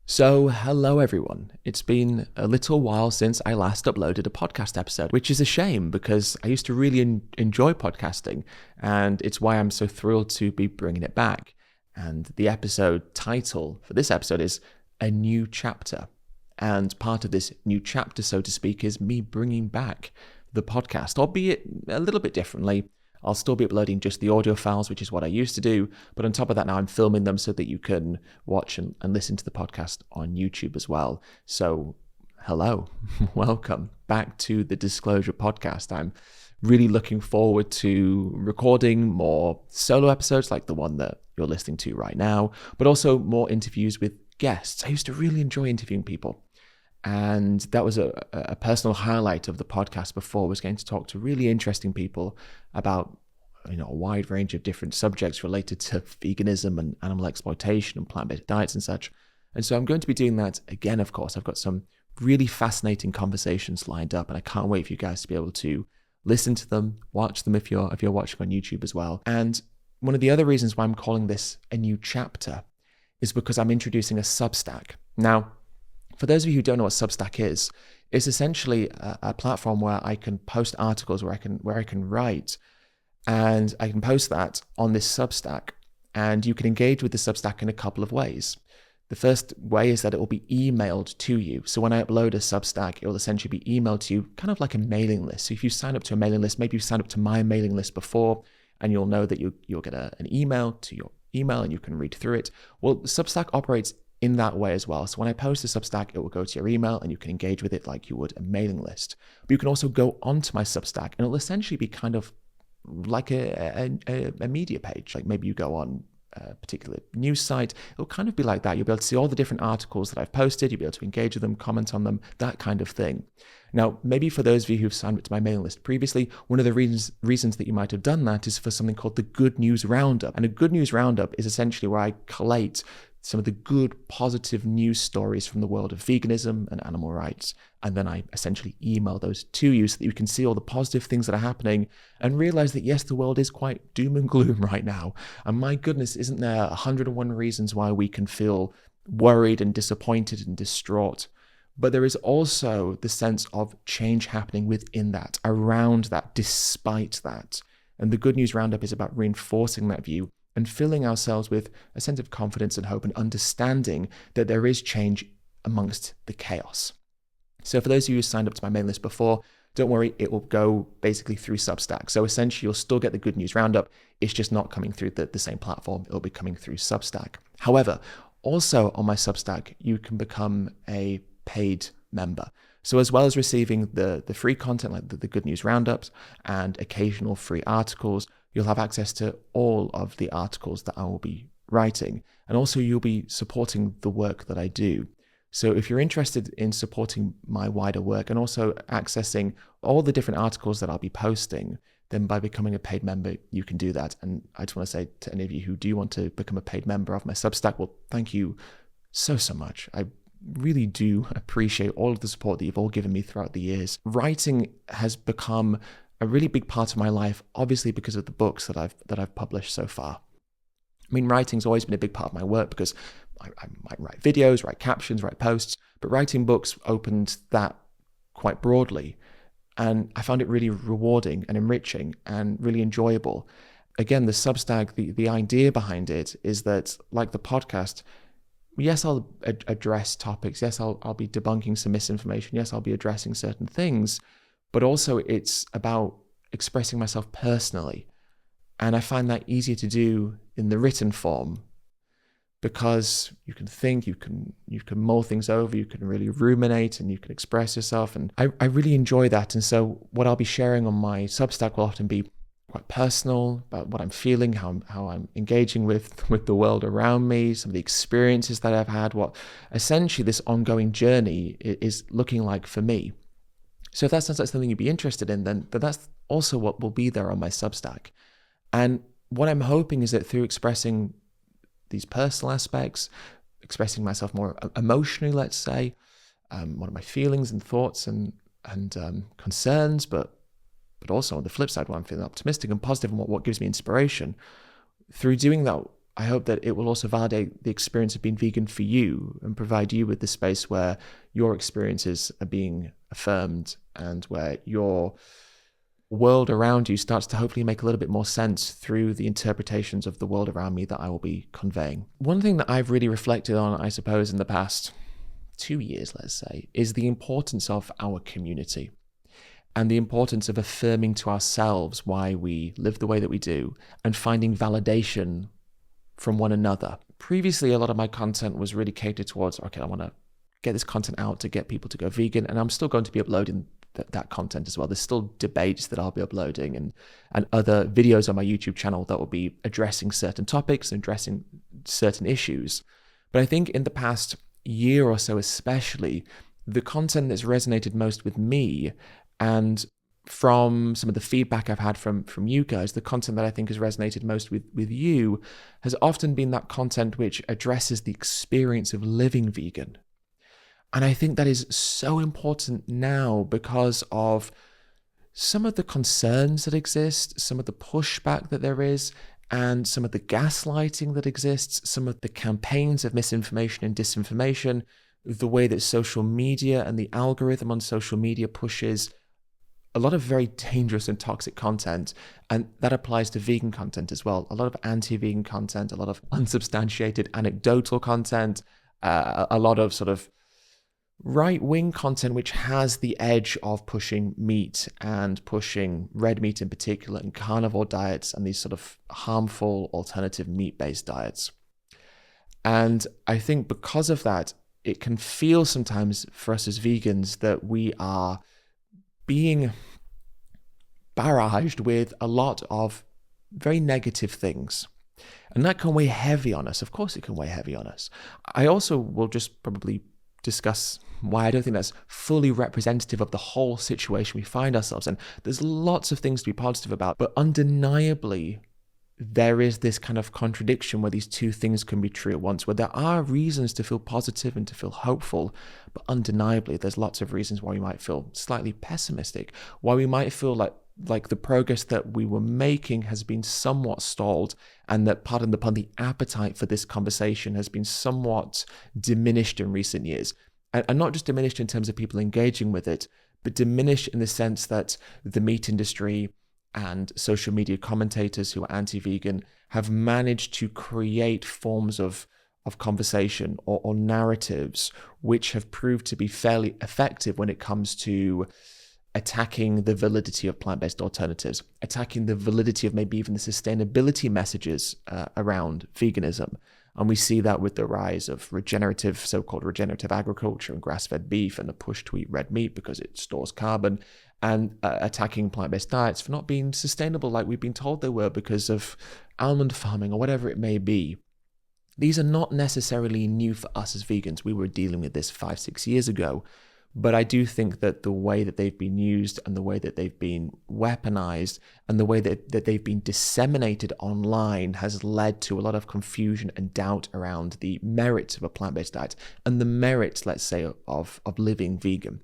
So, hello everyone. It's been a little while since I last uploaded a podcast episode, which is a shame because I used to really enjoy podcasting, and it's why I'm so thrilled to be bringing it back. And the episode title for this episode is A New Chapter. And part of this new chapter, so to speak, is me bringing back the podcast, albeit a little bit differently. I'll still be uploading just the audio files, which is what I used to do. But on top of that, now I'm filming them so that you can watch and listen to the podcast on YouTube as well. So, hello, welcome back to the Disclosure Podcast. I'm really looking forward to recording more solo episodes like the one that you're listening to right now, but also more interviews with guests. I used to really enjoy interviewing people. And that was a personal highlight of the podcast before, was getting to talk to really interesting people about, a wide range of different subjects related to veganism and animal exploitation and plant-based diets and such. And so I'm going to be doing that again, of course. I've got some really fascinating conversations lined up, and I can't wait for you guys to be able to listen to them, watch them if you're watching on YouTube as well. And one of the other reasons why I'm calling this a new chapter is because I'm introducing a Substack. Now, for those of you who don't know what Substack is, it's essentially a platform where I can post articles, where I can write, and I can post that on this Substack. And you can engage with the Substack in a couple of ways. The first way is that it will be emailed to you. So when I upload a Substack, it will essentially be emailed to you, kind of like a mailing list. So if you sign up to a mailing list, maybe you signed up to my mailing list before, and you'll know that you'll get an email to your email, and you can read through it. Well, Substack operates in that way as well. So when I post a Substack, it will go to your email and you can engage with it like you would a mailing list. But you can also go onto my Substack and it'll essentially be kind of like a media page. Like maybe you go on a particular news site, it'll kind of be like that. You'll be able to see all the different articles that I've posted, you'll be able to engage with them, comment on them, that kind of thing. Now, maybe for those of you who've signed up to my mailing list previously, one of the reasons that you might have done that is for something called the Good News Roundup. And a Good News Roundup is essentially where I collate some of the good, positive news stories from the world of veganism and animal rights. And then I essentially email those to you so that you can see all the positive things that are happening and realize that, yes, the world is quite doom and gloom right now. And my goodness, isn't there 101 reasons why we can feel worried and disappointed and distraught? But there is also the sense of change happening within that, around that, despite that. And the Good News Roundup is about reinforcing that view and filling ourselves with a sense of confidence and hope and understanding that there is change amongst the chaos. So for those of you who signed up to my mailing list before, don't worry, it will go basically through Substack. So essentially, you'll still get the Good News Roundup. It's just not coming through the same platform. It'll be coming through Substack. However, also on my Substack, you can become a paid member. So as well as receiving the free content like the Good News Roundups and occasional free articles, you'll have access to all of the articles that I will be writing. And also you'll be supporting the work that I do. So if you're interested in supporting my wider work and also accessing all the different articles that I'll be posting, then by becoming a paid member, you can do that. And I just want to say to any of you who do want to become a paid member of my Substack, well, thank you so much. I really do appreciate all of the support that you've all given me throughout the years. Writing has become a really big part of my life, obviously because of the books that I've published so far. I mean, writing's always been a big part of my work because I might write videos, write captions, write posts, but writing books opened that quite broadly. And I found it really rewarding and enriching and really enjoyable. Again, the Substack, the idea behind it is that, like the podcast, yes, I'll address topics. Yes, I'll be debunking some misinformation. Yes, I'll be addressing certain things. But also it's about expressing myself personally. And I find that easier to do in the written form because you can think, you can mull things over, you can really ruminate and you can express yourself. And I really enjoy that. And so what I'll be sharing on my Substack will often be quite personal about what I'm feeling, how I'm engaging with the world around me, some of the experiences that I've had, what essentially this ongoing journey is looking like for me. So if that sounds like something you'd be interested in, then that's also what will be there on my Substack. And what I'm hoping is that through expressing these personal aspects, expressing myself more emotionally, let's say, what are my feelings and thoughts and concerns, but also on the flip side, when I'm feeling optimistic and positive and what gives me inspiration, through doing that, I hope that it will also validate the experience of being vegan for you and provide you with the space where your experiences are being affirmed and where your world around you starts to hopefully make a little bit more sense through the interpretations of the world around me that I will be conveying. One thing that I've really reflected on, I suppose, in the past 2 years, let's say, is the importance of our community and the importance of affirming to ourselves why we live the way that we do and finding validation from one another. Previously, a lot of my content was really catered towards, okay, I want to get this content out to get people to go vegan, and I'm still going to be uploading that content as well. There's still debates that I'll be uploading and other videos on my YouTube channel that will be addressing certain topics and addressing certain issues. But I think in the past year or so especially, the content that's resonated most with me, and from some of the feedback I've had from you guys, the content that I think has resonated most with you has often been that content which addresses the experience of living vegan. And I think that is so important now because of some of the concerns that exist, some of the pushback that there is, and some of the gaslighting that exists, some of the campaigns of misinformation and disinformation, the way that social media and the algorithm on social media pushes a lot of very dangerous and toxic content, and that applies to vegan content as well. A lot of anti-vegan content, a lot of unsubstantiated anecdotal content, a lot of sort of right-wing content which has the edge of pushing meat and pushing red meat in particular and carnivore diets and these sort of harmful alternative meat-based diets. And I think because of that, it can feel sometimes for us as vegans that we are being barraged with a lot of very negative things. And that can weigh heavy on us. Of course it can weigh heavy on us. I also will just probably discuss why I don't think that's fully representative of the whole situation we find ourselves in. There's lots of things to be positive about, but undeniably, there is this kind of contradiction where these two things can be true at once, where there are reasons to feel positive and to feel hopeful, but undeniably, there's lots of reasons why we might feel slightly pessimistic, why we might feel like the progress that we were making has been somewhat stalled, and that, pardon the pun, the appetite for this conversation has been somewhat diminished in recent years. And not just diminished in terms of people engaging with it, but diminished in the sense that the meat industry and social media commentators who are anti-vegan have managed to create forms of conversation or narratives which have proved to be fairly effective when it comes to attacking the validity of plant-based alternatives, attacking the validity of maybe even the sustainability messages around veganism. And we see that with the rise of so-called regenerative agriculture and grass-fed beef and the push to eat red meat because it stores carbon, and attacking plant-based diets for not being sustainable like we've been told they were because of almond farming or whatever it may be. These are not necessarily new for us as vegans. We were dealing with this 5-6 years ago. But I do think that the way that they've been used and the way that they've been weaponized and the way that they've been disseminated online has led to a lot of confusion and doubt around the merits of a plant-based diet and the merits, let's say, of living vegan.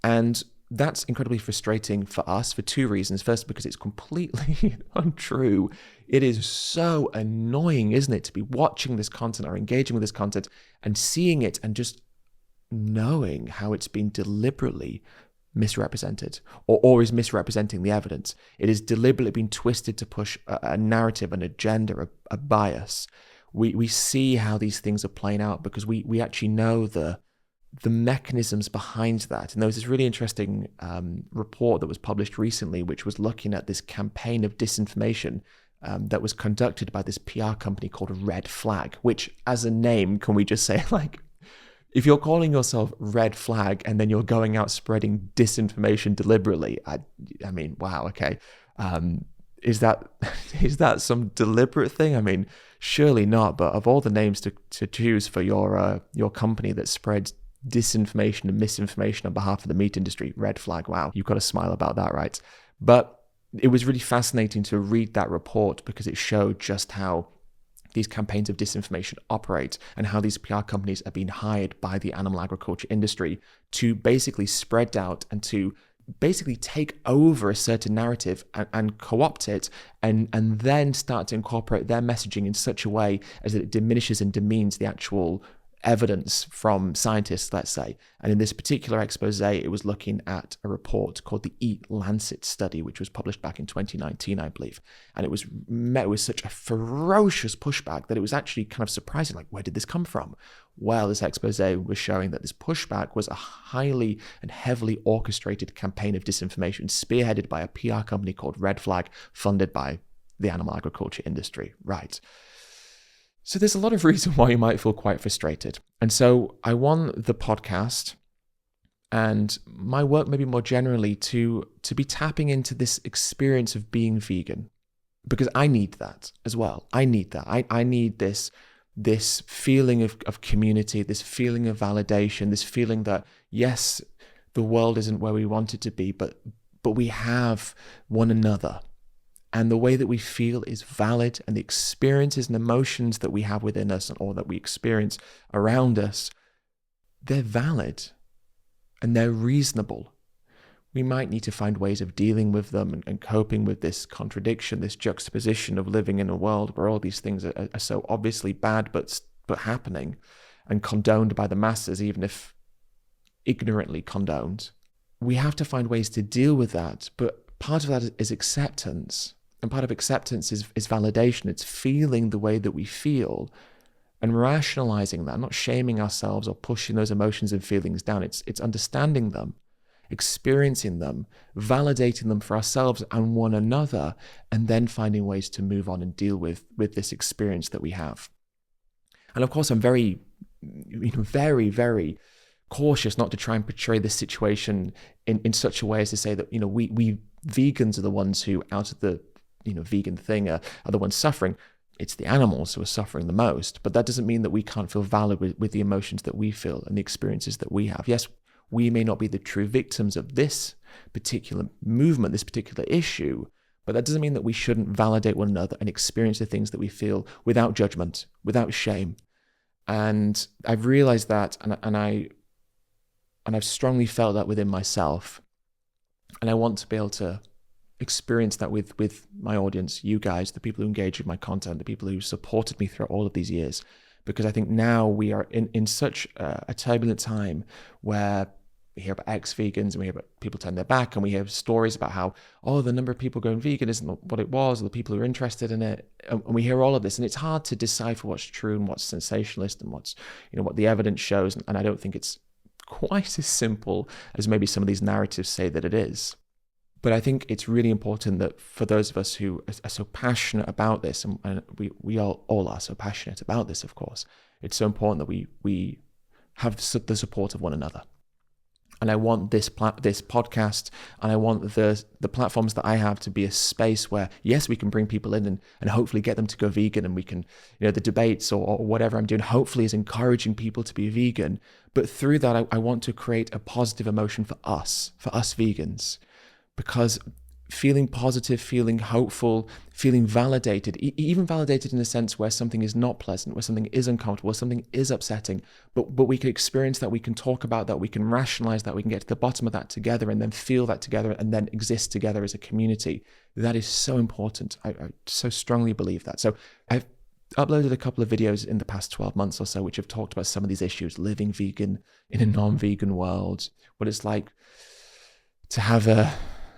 And that's incredibly frustrating for us for two reasons. First, because it's completely untrue. It is so annoying, isn't it, to be watching this content or engaging with this content and seeing it and just knowing how it's been deliberately misrepresented or is misrepresenting the evidence. It is deliberately been twisted to push a narrative, an agenda, a bias. We see how these things are playing out because we actually know the mechanisms behind that. And there was this really interesting report that was published recently, which was looking at this campaign of disinformation that was conducted by this PR company called Red Flag, which as a name, can we just say, like, if you're calling yourself Red Flag and then you're going out spreading disinformation deliberately, I mean, wow, okay. Is that some deliberate thing? I mean, surely not. But of all the names to choose for your company that spreads disinformation and misinformation on behalf of the meat industry, Red Flag, wow, you've got to smile about that, right? But it was really fascinating to read that report because it showed just how these campaigns of disinformation operate and how these PR companies are being hired by the animal agriculture industry to basically spread doubt and to basically take over a certain narrative and co-opt it and then start to incorporate their messaging in such a way as that it diminishes and demeans the actual evidence from scientists, let's say. And in this particular expose, it was looking at a report called the Eat Lancet study, which was published back in 2019, I believe. And it was met with such a ferocious pushback that it was actually kind of surprising, like, where did this come from? Well, this expose was showing that this pushback was a highly and heavily orchestrated campaign of disinformation spearheaded by a PR company called Red Flag, funded by the animal agriculture industry. Right. So there's a lot of reason why you might feel quite frustrated. And so I want the podcast and my work maybe more generally to be tapping into this experience of being vegan, because I need that as well. I need that. I need this feeling of community, this feeling of validation, this feeling that, yes, the world isn't where we want it to be, but we have one another. And the way that we feel is valid, and the experiences and emotions that we have within us or that we experience around us, they're valid and they're reasonable. We might need to find ways of dealing with them and coping with this contradiction, this juxtaposition of living in a world where all these things are so obviously bad but happening and condoned by the masses, even if ignorantly condoned. We have to find ways to deal with that, but part of that is acceptance. And part of acceptance is validation. It's feeling the way that we feel and rationalizing that, not shaming ourselves or pushing those emotions and feelings down. It's understanding them, experiencing them, validating them for ourselves and one another, and then finding ways to move on and deal with this experience that we have. And of course, I'm very, very, very cautious not to try and portray this situation in such a way as to say that, we vegans are the ones who, out of the vegan thing, are the ones suffering. It's the animals who are suffering the most. But that doesn't mean that we can't feel valid with the emotions that we feel and the experiences that we have. Yes, we may not be the true victims of this particular movement, this particular issue, but that doesn't mean that we shouldn't validate one another and experience the things that we feel without judgment, without shame. And I've realized that, and I've strongly felt that within myself. And I want to be able to experience that with my audience, you guys, the people who engage with my content, the people who supported me throughout all of these years. Because I think now we are in such a turbulent time where we hear about ex-vegans and we hear about people turning their back, and we hear stories about how, the number of people going vegan isn't what it was, or the people who are interested in it. And we hear all of this, and it's hard to decipher what's true and what's sensationalist and what's, what the evidence shows. And I don't think it's quite as simple as maybe some of these narratives say that it is. But I think it's really important that for those of us who are so passionate about this, and we all are so passionate about this, of course, it's so important that we have the support of one another. And I want this podcast, and I want the platforms that I have to be a space where, yes, we can bring people in and hopefully get them to go vegan, and we can, the debates or whatever I'm doing hopefully is encouraging people to be vegan. But through that, I want to create a positive emotion for us vegans. Because feeling positive, feeling hopeful, feeling validated, even validated in a sense where something is not pleasant, where something is uncomfortable, where something is upsetting, but we can experience that, we can talk about that, we can rationalize that, we can get to the bottom of that together, and then feel that together, and then exist together as a community. That is so important. I so strongly believe that. So I've uploaded a couple of videos in the past 12 months or so, which have talked about some of these issues, living vegan in a non-vegan world, what it's like to have a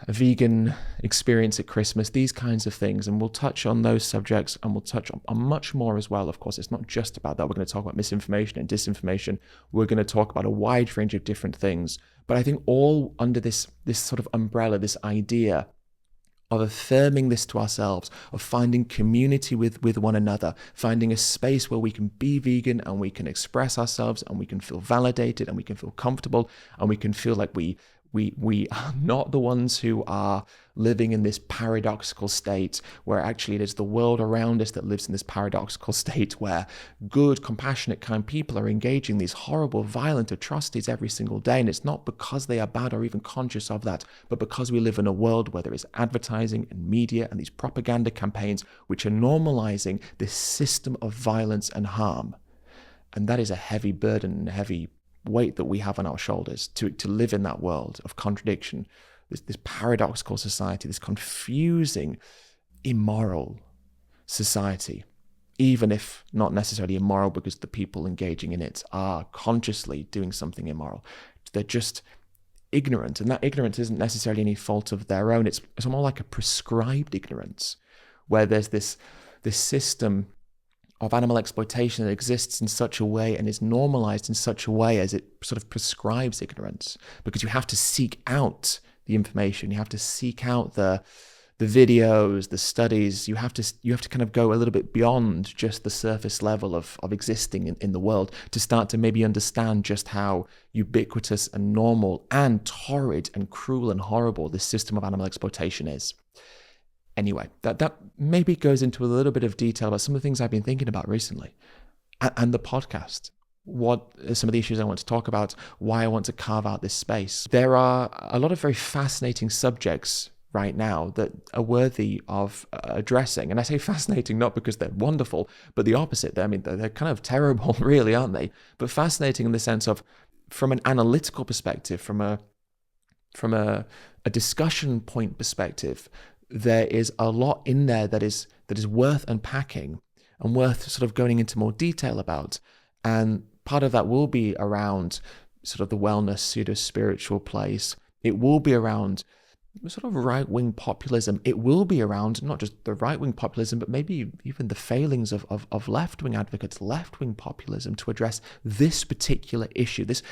vegan experience at Christmas, these kinds of things. And we'll touch on those subjects, and we'll touch on much more as well. Of course, it's not just about that. We're going to talk about misinformation and disinformation. We're going to talk about a wide range of different things. But I think all under this sort of umbrella, this idea of affirming this to ourselves, of finding community with one another, finding a space where we can be vegan and we can express ourselves, and we can feel validated, and we can feel comfortable, and we can feel like we are not the ones who are living in this paradoxical state where actually it is the world around us that lives in this paradoxical state where good, compassionate, kind people are engaging these horrible, violent atrocities every single day. And it's not because they are bad or even conscious of that, but because we live in a world where there is advertising and media and these propaganda campaigns which are normalizing this system of violence and harm. And that is a heavy burden and a heavy weight that we have on our shoulders to live in that world of contradiction, this paradoxical society, this confusing, immoral society, even if not necessarily immoral because the people engaging in it are consciously doing something immoral. They're just ignorant, and that ignorance isn't necessarily any fault of their own. It's more like a prescribed ignorance, where there's this system of animal exploitation that exists in such a way and is normalized in such a way as it sort of prescribes ignorance, because you have to seek out the information, you have to seek out the videos, the studies. You have to kind of go a little bit beyond just the surface level of existing in the world to start to maybe understand just how ubiquitous and normal and torrid and cruel and horrible this system of animal exploitation is. Anyway, that maybe goes into a little bit of detail about some of the things I've been thinking about recently, and the podcast. What are some of the issues I want to talk about, why I want to carve out this space. There are a lot of very fascinating subjects right now that are worthy of addressing. And I say fascinating not because they're wonderful, but the opposite. I mean, they're kind of terrible, really, aren't they? But fascinating in the sense of, from an analytical perspective, from a discussion point perspective, there is a lot in there that is worth unpacking and worth sort of going into more detail about. And part of that will be around sort of the wellness, pseudo-spiritual place. It will be around sort of right-wing populism. It will be around not just the right-wing populism, but maybe even the failings of left-wing advocates, left-wing populism, to address this particular issue, this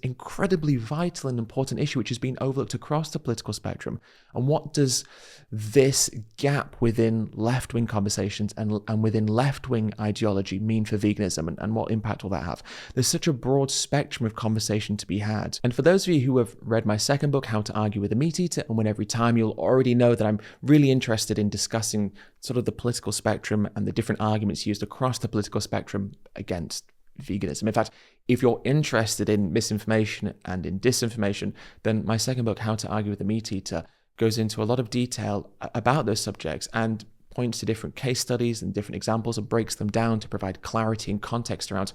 incredibly vital and important issue, which has been overlooked across the political spectrum. And what does this gap within left-wing conversations and within left-wing ideology mean for veganism, and what impact will that have? There's such a broad spectrum of conversation to be had. And for those of you who have read my second book, How to Argue with a Meat Eater and Win Every Time, you'll already know that I'm really interested in discussing sort of the political spectrum and the different arguments used across the political spectrum against veganism. In fact, if you're interested in misinformation and in disinformation, then my second book, How to Argue with a Meat Eater, goes into a lot of detail about those subjects and points to different case studies and different examples and breaks them down to provide clarity and context around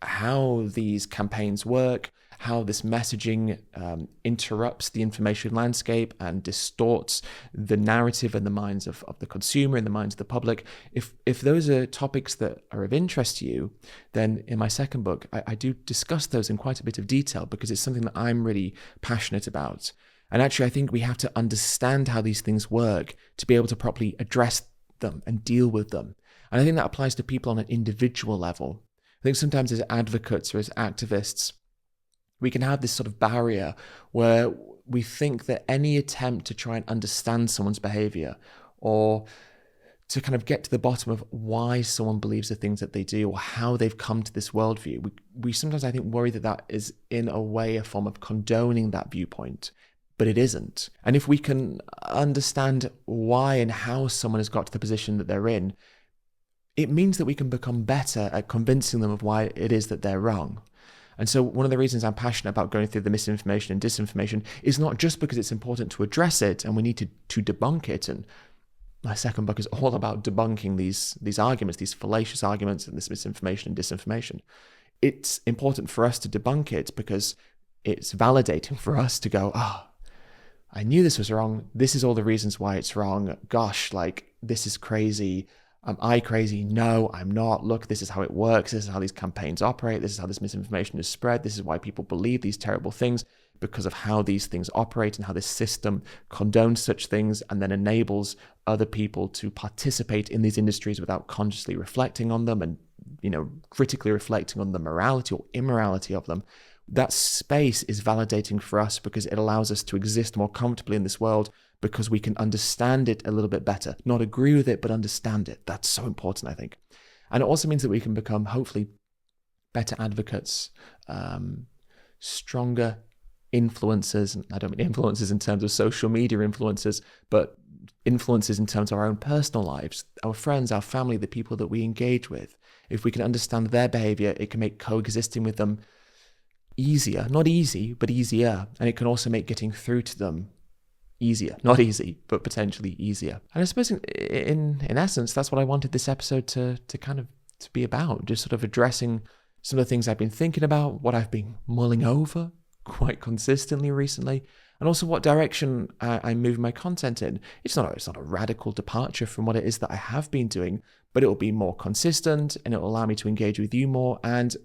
how these campaigns work, how this messaging interrupts the information landscape and distorts the narrative in the minds of the consumer, in the minds of the public. If those are topics that are of interest to you, then in my second book, I do discuss those in quite a bit of detail, because it's something that I'm really passionate about. And actually, I think we have to understand how these things work to be able to properly address them and deal with them. And I think that applies to people on an individual level. I think sometimes as advocates or as activists, we can have this sort of barrier where we think that any attempt to try and understand someone's behavior, or to kind of get to the bottom of why someone believes the things that they do, or how they've come to this worldview, we sometimes, I think, worry that is in a way a form of condoning that viewpoint. But it isn't. And if we can understand why and how someone has got to the position that they're in, it means that we can become better at convincing them of why it is that they're wrong. And so one of the reasons I'm passionate about going through the misinformation and disinformation is not just because it's important to address it and we need to debunk it. And my second book is all about debunking these arguments, these fallacious arguments and this misinformation and disinformation. It's important for us to debunk it because it's validating for us to go, I knew this was wrong. This is all the reasons why it's wrong. Gosh, this is crazy. Am I crazy? No, I'm not. Look, this is how it works. This is how these campaigns operate. This is how this misinformation is spread. This is why people believe these terrible things, because of how these things operate and how this system condones such things and then enables other people to participate in these industries without consciously reflecting on them and, critically reflecting on the morality or immorality of them. That space is validating for us because it allows us to exist more comfortably in this world, because we can understand it a little bit better. Not agree with it, but understand it. That's so important, I think. And it also means that we can become, hopefully, better advocates, stronger influencers. And I don't mean influencers in terms of social media influencers, but influences in terms of our own personal lives, our friends, our family, the people that we engage with. If we can understand their behavior, it can make coexisting with them easier. Not easy, but easier. And it can also make getting through to them easier. Not easy, but potentially easier. And I suppose in essence, that's what I wanted this episode to be about. Just sort of addressing some of the things I've been thinking about, what I've been mulling over quite consistently recently, and also what direction I move my content in. It's not a radical departure from what it is that I have been doing, but it will be more consistent, and it will allow me to engage with you more, and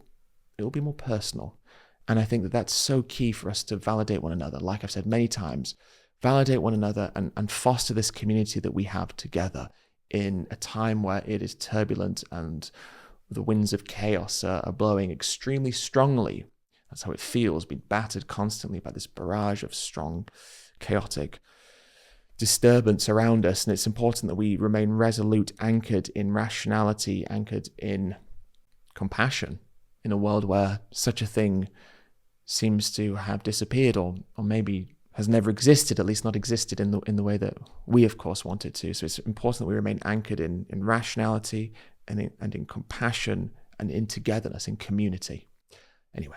it will be more personal. And I think that that's so key for us to validate one another. Like I've said many times, validate one another and foster this community that we have together in a time where it is turbulent and the winds of chaos are blowing extremely strongly. That's how it feels, being battered constantly by this barrage of strong, chaotic disturbance around us. And it's important that we remain resolute, anchored in rationality, anchored in compassion, in a world where such a thing seems to have disappeared, or maybe has never existed, at least not existed in the way that we, of course, want it to. So it's important that we remain anchored in rationality and in compassion and in togetherness, in community. Anyway,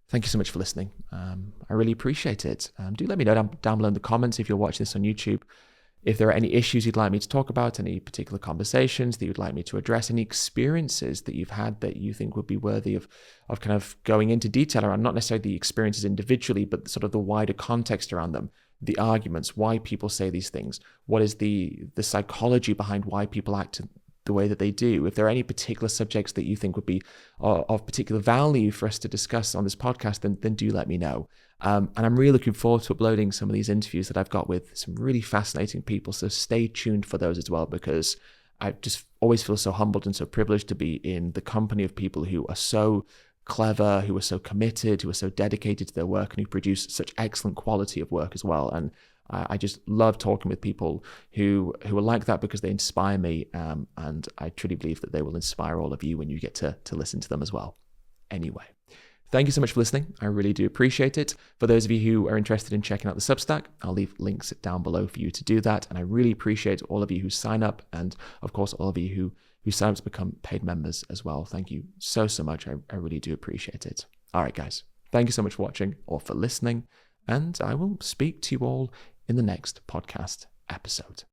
thank you so much for listening. I really appreciate it. Do let me know down below in the comments if you're watching this on YouTube, if there are any issues you'd like me to talk about, any particular conversations that you'd like me to address, any experiences that you've had that you think would be worthy of kind of going into detail around, not necessarily the experiences individually, but sort of the wider context around them, the arguments, why people say these things, what is the psychology behind why people act the way that they do. If there are any particular subjects that you think would be of particular value for us to discuss on this podcast, then do let me know. And I'm really looking forward to uploading some of these interviews that I've got with some really fascinating people. So stay tuned for those as well, because I just always feel so humbled and so privileged to be in the company of people who are so clever, who are so committed, who are so dedicated to their work, and who produce such excellent quality of work as well. And I just love talking with people who are like that, because they inspire me, and I truly believe that they will inspire all of you when you get to listen to them as well. Anyway, thank you so much for listening. I really do appreciate it. For those of you who are interested in checking out the Substack, I'll leave links down below for you to do that. And I really appreciate all of you who sign up, and of course all of you who sign up to become paid members as well. Thank you so much. I really do appreciate it. All right, guys, thank you so much for watching or for listening, and I will speak to you all in the next podcast episode.